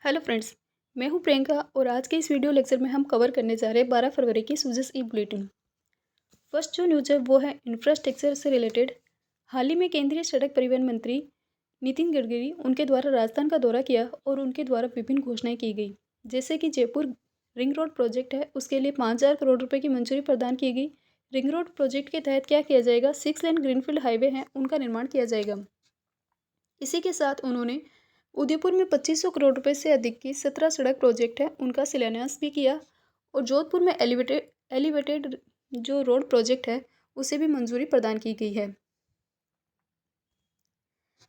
Hello friends. मैं हूं प्रियंका और आज के इस वीडियो लेक्चर में हम कवर करने जा रहे हैं 12 फरवरी की सूजेस ई बुलेटिन। फर्स्ट जो न्यूज़ है वो है इंफ्रास्ट्रक्चर से रिलेटेड। हाल ही में केंद्रीय सड़क परिवहन मंत्री नितिन गडकरी उनके द्वारा राजस्थान का दौरा किया और उनके द्वारा विभिन्न घोषणाएं की गई। जैसे कि जयपुर रिंग रोड प्रोजेक्ट है, उसके लिए 5,000 करोड़ रुपये की मंजूरी प्रदान की गई। रिंग रोड प्रोजेक्ट के तहत क्या किया जाएगा, 6 लेन ग्रीनफील्ड हाईवे है उनका निर्माण किया जाएगा। इसी के साथ उन्होंने उदयपुर में 2500 करोड़ रुपए से अधिक की 17 सड़क प्रोजेक्ट है उनका शिलान्यास भी किया। और जोधपुर में एलिवेटेड जो रोड प्रोजेक्ट है उसे भी मंजूरी प्रदान की गई है।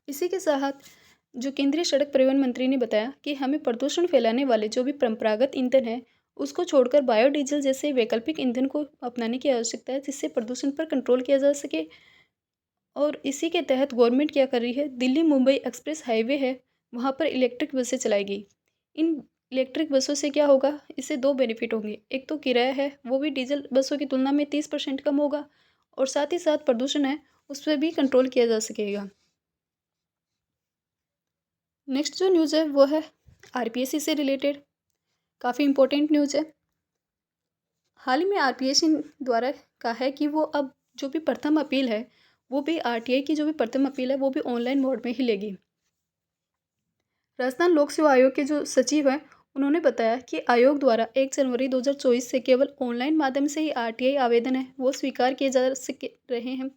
इसी के साथ जो केंद्रीय सड़क परिवहन मंत्री ने बताया कि हमें प्रदूषण फैलाने वाले जो भी परंपरागत ईंधन है उसको छोड़कर बायोडीजल जैसे वैकल्पिक ईंधन को अपनाने की आवश्यकता है, जिससे प्रदूषण पर कंट्रोल किया जा सके। और इसी के तहत गवर्नमेंट क्या कर रही है, दिल्ली मुंबई एक्सप्रेस हाईवे है वहाँ पर इलेक्ट्रिक बसें चलाएगी। इन इलेक्ट्रिक बसों से क्या होगा, इससे दो बेनिफिट होंगे। एक तो किराया है वो भी डीजल बसों की तुलना में 30% कम होगा और साथ ही साथ प्रदूषण है उस पर भी कंट्रोल किया जा सकेगा। नेक्स्ट जो न्यूज़ है वो है आरपीएससी से रिलेटेड। काफ़ी इंपॉर्टेंट न्यूज़ है। हाल ही में आरपीएससी द्वारा कहा है कि वो अब जो भी प्रथम अपील है वो भी आरटीआई की जो भी प्रथम अपील है वो भी ऑनलाइन मोड में ही लेगी। राजस्थान लोक सेवा आयोग के जो सचिव हैं उन्होंने बताया कि आयोग द्वारा 1 जनवरी 2024 से केवल ऑनलाइन माध्यम से ही आरटीआई आवेदन है वो स्वीकार किए जा सके रहे हैं।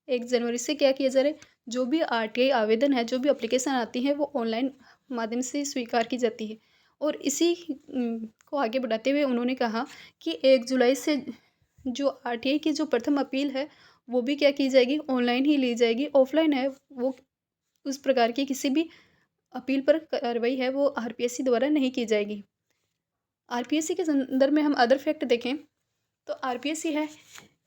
1 जनवरी से क्या किया जा रहा है, जो भी आरटीआई आवेदन है, जो भी एप्लीकेशन आती है वो ऑनलाइन माध्यम से स्वीकार की जाती है। और इसी को आगे बढ़ाते हुए उन्होंने कहा कि 1 जुलाई से जो आरटीआई की जो प्रथम अपील है वो भी क्या की जाएगी, ऑनलाइन ही ली जाएगी। ऑफलाइन है वो उस प्रकार की किसी भी अपील पर कार्रवाई है वो आरपीएससी द्वारा नहीं की जाएगी। आरपीएससी के संदर्भ में हम अदर फैक्ट देखें तो आरपीएससी है,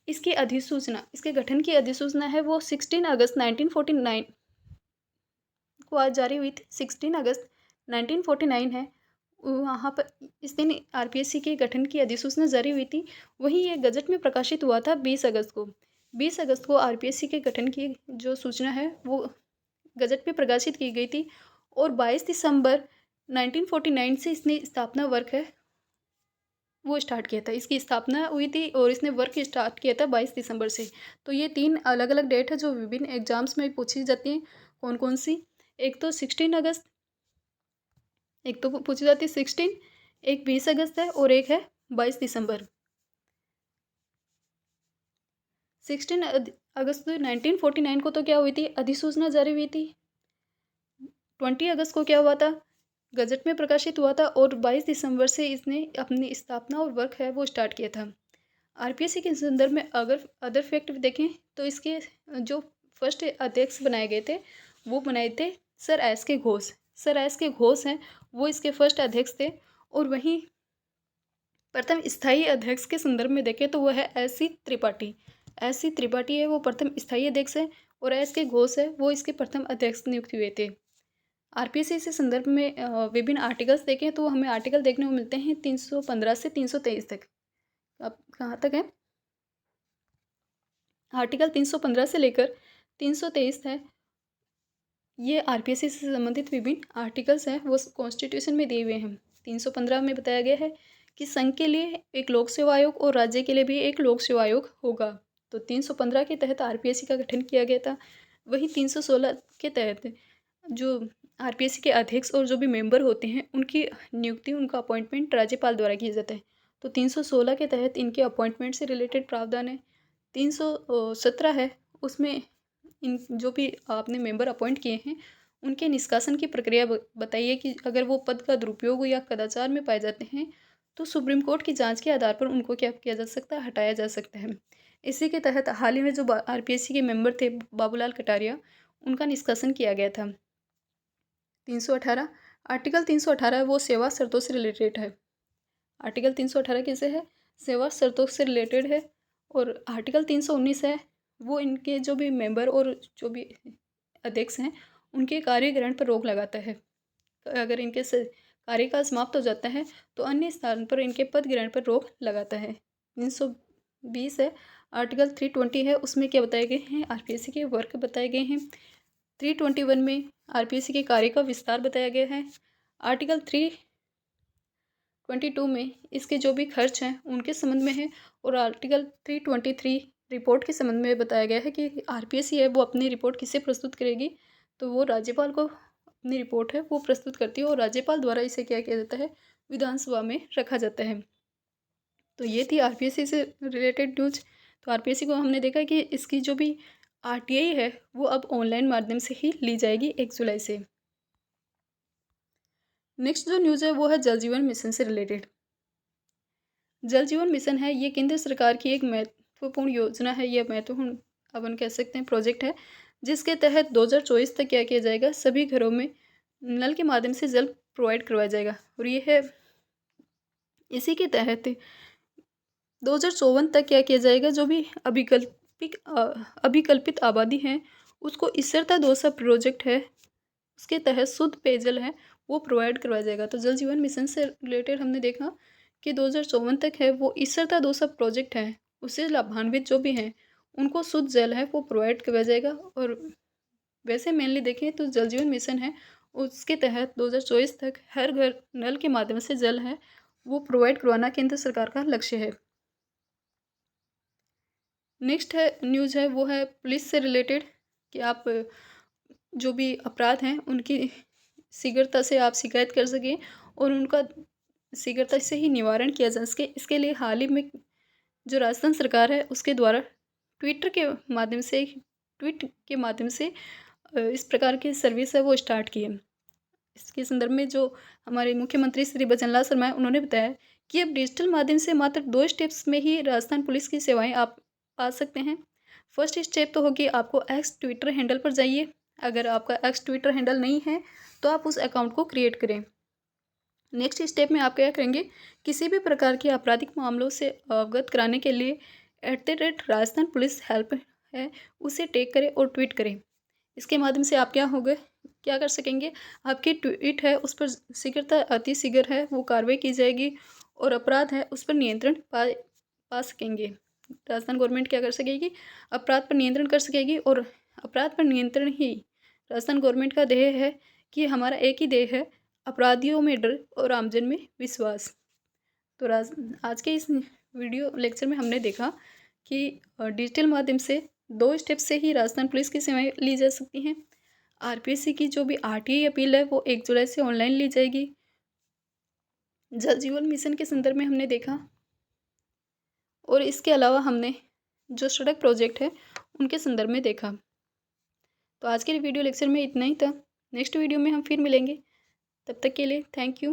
इसकी अधिसूचना, इसके गठन की अधिसूचना है वो 16 अगस्त 1949 को आज जारी हुई थी। 16 अगस्त 1949 है वहाँ पर इस दिन आरपीएससी के गठन की अधिसूचना जारी हुई थी। वहीं ये गजट में प्रकाशित हुआ था 20 अगस्त को। 20 अगस्त को आरपीएससी के गठन की जो सूचना है वो गजट में प्रकाशित की गई थी। और 22 दिसंबर 1949 से इसने स्थापना वर्क है वो स्टार्ट किया था। इसकी स्थापना हुई थी और इसने वर्क स्टार्ट किया था 22 दिसंबर से। तो ये 3 अलग अलग डेट है जो विभिन्न एग्जाम्स में पूछी जाती हैं। कौन कौन सी, एक तो 16 अगस्त, एक तो पूछी जाती है 16, एक 20 अगस्त है और एक है 22 दिसंबर। 16 अगस्त 1949 को तो क्या हुई थी, अधिसूचना जारी हुई थी। 20 अगस्त को क्या हुआ था, गजट में प्रकाशित हुआ था। और 22 दिसंबर से इसने अपनी स्थापना और वर्क है वो स्टार्ट किया था। आरपीएससी के संदर्भ में अगर अदर फैक्ट देखें तो इसके जो फर्स्ट अध्यक्ष बनाए गए थे वो बनाए थे सर एस के घोष। सर एस के घोष हैं वो इसके फर्स्ट अध्यक्ष थे। और वहीं प्रथम स्थायी अध्यक्ष के संदर्भ में देखें तो वह है S C Tripathi. S C Tripathi है वो प्रथम स्थायी अध्यक्ष है और एस के घोष है वो इसके प्रथम अध्यक्ष नियुक्त हुए थे। आरपीएससी से संदर्भ में विभिन्न आर्टिकल्स देखें तो हमें आर्टिकल देखने को मिलते हैं 315 से 323 तक। अब कहाँ तक है, आर्टिकल 315 से लेकर 323 है। ये आरपीएससी से संबंधित विभिन्न आर्टिकल्स हैं वो कॉन्स्टिट्यूशन में दिए हुए हैं। 315 में बताया गया है कि संघ के लिए एक लोक सेवा आयोग और राज्य के लिए भी एक लोक सेवा आयोग होगा। तो 315 के तहत आरपीएससी का गठन किया गया था। वही 316 के तहत जो आरपीएससी के अध्यक्ष और जो भी मेंबर होते हैं उनकी नियुक्ति, उनका अपॉइंटमेंट राज्यपाल द्वारा किया जाता है। तो 316 के तहत इनके अपॉइंटमेंट से रिलेटेड प्रावधान है। 317 है उसमें इन जो भी आपने मेंबर अपॉइंट किए हैं उनके निष्कासन की प्रक्रिया बताइए कि अगर वो पद का दुरुपयोग या कदाचार में पाए जाते हैं तो सुप्रीम कोर्ट की जांच के आधार पर उनको क्या किया जा सकता है, हटाया जा सकता है। इसी के तहत हाल ही में जो आरपीएससी के मेंबर थे बाबूलाल कटारिया, उनका निष्कासन किया गया था। 318 आर्टिकल 318 है वो सेवा शर्तों से रिलेटेड है। आर्टिकल 318 किसे है, सेवा शर्तों से रिलेटेड है। और आर्टिकल 319 है वो इनके जो भी मेंबर और जो भी अध्यक्ष हैं उनके कार्य ग्रहण पर रोक लगाता है। अगर इनके कार्यकाल समाप्त हो जाता है तो अन्य स्थान पर इनके पद ग्रहण पर रोक लगाता है। 320 है, आर्टिकल 320 है उसमें क्या बताए गए हैं, आरपीएससी के वर्क बताए गए हैं। 321 में आरपीएससी के कार्य का विस्तार बताया गया है। आर्टिकल 322 में इसके जो भी खर्च हैं उनके संबंध में है, और आर्टिकल 323 रिपोर्ट के संबंध में बताया गया है कि आरपीएससी है वो अपनी रिपोर्ट किसे प्रस्तुत करेगी, तो वो राज्यपाल को अपनी रिपोर्ट है वो प्रस्तुत करती है, और राज्यपाल द्वारा इसे क्या किया जाता है, विधानसभा में रखा जाता है। तो ये थी आरपीएससी से रिलेटेड न्यूज। तो आरपीएससी को हमने देखा कि इसकी जो भी आरटीआई है वो अब ऑनलाइन माध्यम से ही ली जाएगी 1 जुलाई से। नेक्स्ट जो न्यूज़ है वो है जल जीवन मिशन से रिलेटेड। जल जीवन मिशन है ये केंद्र सरकार की एक महत्वपूर्ण योजना है, यह महत्वपूर्ण अपन कह सकते हैं प्रोजेक्ट है, जिसके तहत 2024 तक क्या किया जाएगा, सभी घरों में नल के माध्यम से जल प्रोवाइड करवाया जाएगा। और ये है इसी के तहत 2054 तक क्या किया जाएगा, जो भी अभिकल्पित आबादी है उसको ईसरता दौसा प्रोजेक्ट है उसके तहत शुद्ध पेयजल है वो प्रोवाइड करवाया जाएगा। तो जल जीवन मिशन से रिलेटेड हमने देखा कि 2054 तक है वो ईसरता दौसा प्रोजेक्ट है, उससे लाभान्वित जो भी हैं उनको शुद्ध जल है वो प्रोवाइड करवाया जाएगा। और वैसे मेनली देखें तो जल जीवन मिशन है उसके तहत 2024 तक हर घर नल के माध्यम से जल है वो प्रोवाइड करवाना केंद्र सरकार का लक्ष्य है। नेक्स्ट है न्यूज़ है वो है पुलिस से रिलेटेड, कि आप जो भी अपराध हैं उनकी शीघ्रता से आप शिकायत कर सकें और उनका शीघ्रता से ही निवारण किया जा सके। इसके लिए हाल ही में जो राजस्थान सरकार है उसके द्वारा ट्विट के माध्यम से इस प्रकार की सर्विस है वो स्टार्ट की है। इसके संदर्भ में जो हमारे मुख्यमंत्री श्री बचनलाल शर्मा है उन्होंने बताया कि अब डिजिटल माध्यम से मात्र 2 स्टेप्स में ही राजस्थान पुलिस की सेवाएं आप पा सकते हैं। फर्स्ट स्टेप तो होगी आपको एक्स ट्विटर हैंडल पर जाइए, अगर आपका एक्स ट्विटर हैंडल नहीं है तो आप उस अकाउंट को क्रिएट करें। नेक्स्ट स्टेप में आप क्या करेंगे, किसी भी प्रकार के आपराधिक मामलों से अवगत कराने के लिए @राजस्थान पुलिस हेल्प है उसे टैग करें और ट्वीट करें। इसके माध्यम से आप क्या कर सकेंगे, आपकी ट्वीट है उस पर शीघ्रता अति शीघ्र है वो कार्रवाई की जाएगी और अपराध है उस पर नियंत्रण पा सकेंगे। राजस्थान गवर्नमेंट क्या कर सकेगी, अपराध पर नियंत्रण कर सकेगी, और अपराध पर नियंत्रण ही राजस्थान गवर्नमेंट का ध्येय है कि हमारा एक ही ध्येय है, अपराधियों में डर और आमजन में विश्वास। तो आज के इस वीडियो लेक्चर में हमने देखा कि डिजिटल माध्यम से 2 स्टेप से ही राजस्थान पुलिस की सेवाएं ली जा सकती हैं। आरपीएससी की जो भी आरटीआई अपील है वो 1 जुलाई से ऑनलाइन ली जाएगी। जल जीवन मिशन के संदर्भ में हमने देखा, और इसके अलावा हमने जो सड़क प्रोजेक्ट है उनके संदर्भ में देखा। तो आज के वीडियो लेक्चर में इतना ही था। नेक्स्ट वीडियो में हम फिर मिलेंगे, तब तक के लिए थैंक यू।